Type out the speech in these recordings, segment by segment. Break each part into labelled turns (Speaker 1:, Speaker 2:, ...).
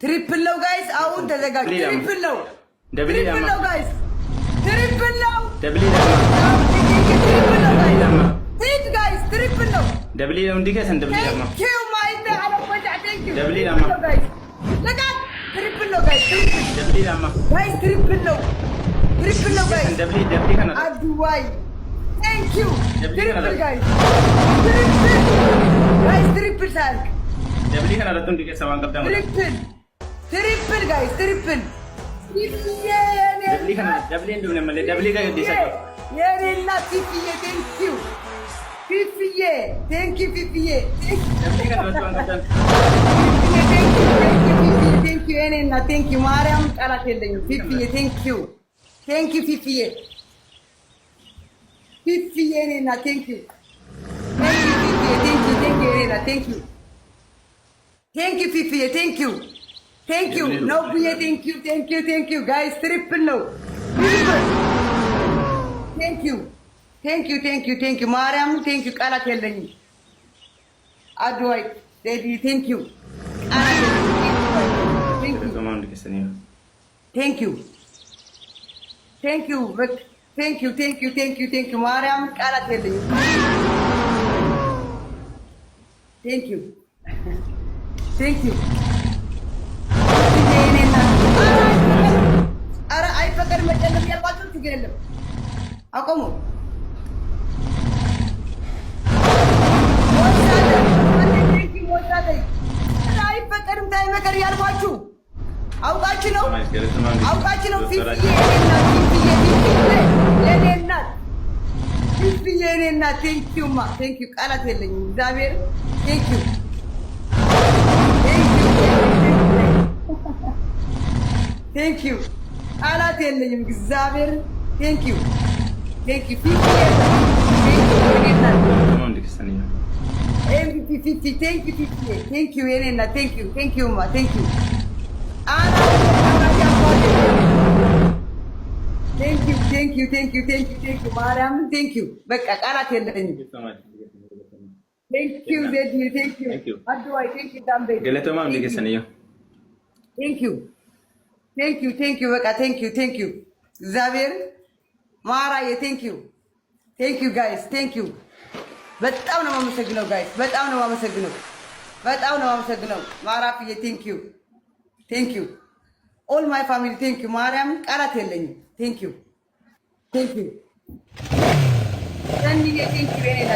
Speaker 1: ትሪፕል ነው ጋይስ። አሁን ተዘጋጁ። ትሪፕል ነው ጋይስ። ትሪፕል ነው ጋይስ። ትሪፕል ነው
Speaker 2: ደብሊ ነው እንዲከሰን ደብሊ ለማ
Speaker 1: ማይታ አለቆጫ ቴንክ ዩ
Speaker 2: ደብሊ ለማ
Speaker 1: ለቃ ትሪፕል ነው ጋይስ።
Speaker 2: ደብሊ ለማ
Speaker 1: ጋይስ ትሪፕል ነው ጋይስ።
Speaker 2: ደብሊ ከና
Speaker 1: አድዋይ ቴንክ ዩ ትሪፕል ጋይስ። ትሪፕል ሳልክ
Speaker 2: ደብሊ ከና ለቱን ዲከሰን ዋንቀብታ
Speaker 1: ትሪፕል ጋይስ። ትሪፕል
Speaker 2: ደብሊ እንደሆነ ማለት ደብሊ ጋር ይደሰ
Speaker 1: የኔና ፊፊዬ ቴንክ ዩ ፊፊዬ ቴንክ ዩ ፊፊዬ
Speaker 2: ደብሊ ጋር ለቱን ዋንቀብታ
Speaker 1: ቴንክ ዩ የኔና ቴንክ ዩ ማርያም ቃላት የለኝም። ፊፊዬ ቴንክ ዩ ፊፊዬ የኔና ቴንክ ዩ የኔና ቴንክ ዩ ፊፊዬ ቴንክ ዩ ነው ብዬ ቴንክ ዩ ጋይስ። ትሪፕል ነው ቴንክ ዩ ማርያም ቴንክ ዩ ቃላት የለኝም። አድዋይ ዴዲ ቴንክ ዩ ቴንክ ዩ ማርያም ቃላት የለኝም። ቴንክ ዩ ኧረ አይፈቀድም መጨለም ያልኳቸው ችግር የለም አቆሙ። አይፈቀድም ታይመከር ያልኳችሁ አውቃችሁ ነው። ፊፊዬ የኔ እናት ቴንኪውማ ቴንኪው ቃላት የለኝም። እግዚአብሔር ቴንኪው ቴንኪው ቃላት የለኝም። እግዚአብሔር ቴንኪው ፊፊዬ ቴንኪው የኔ እናት ቴንኪውማ ቴንኪው ማርያምን ቴንኪው በቃ ቃላት የለኝም። ቴንኪው ዜድዬ ቴንኪው አድዋይ ቴንኪው ዳምቤ
Speaker 2: ገለቶማ እንዲገሰንዩ
Speaker 1: ቴንኪው በቃ ቴንኪው እግዚአብሔር ማራዬ ቴንኪው ጋይስ ቴንኪው በጣም ነው የማመሰግነው ጋይስ በጣም ነው የማመሰግነው ማራፍዬ ቴንኪው ኦል ማይ ፋሚሊ ቴንኪው ማርያም ቃላት የለኝም። ቴንኪው ሰንዬ ቴንኪው የኔና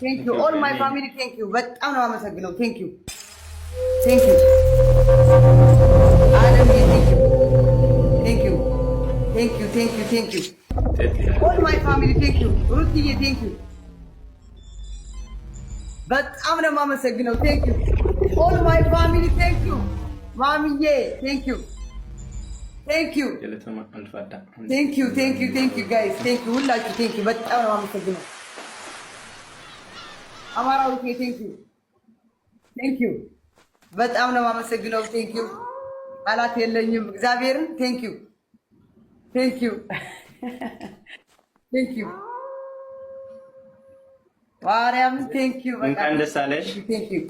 Speaker 1: ቴንኪው ኦል ማይ ፋሚሊ ቴንኪው በጣም ነው የማመሰግነው። ቴንኪው አለምዬ ቴንኪው ኦል ማይ ፋሚሊ ቴንኪው ሩትዬ ቴንኪው በጣም ነው የማመሰግነው። ቴንኪው ኦል ማይ ፋሚሊ ቴንኪው ማሚዬ ቴንኪው ጋይስ ቴንኪው ሁላችሁ ቴንኪው በጣም ነው የማመሰግነው። አማራው ቴንኪው በጣም ነው የማመሰግነው። ቴንኪው ቃላት የለኝም። እግዚአብሔርን ቴንኪው ማርያምን ቴንኪው በቃ
Speaker 2: እንኳን ደስ አለሽ።
Speaker 1: ቴንኪው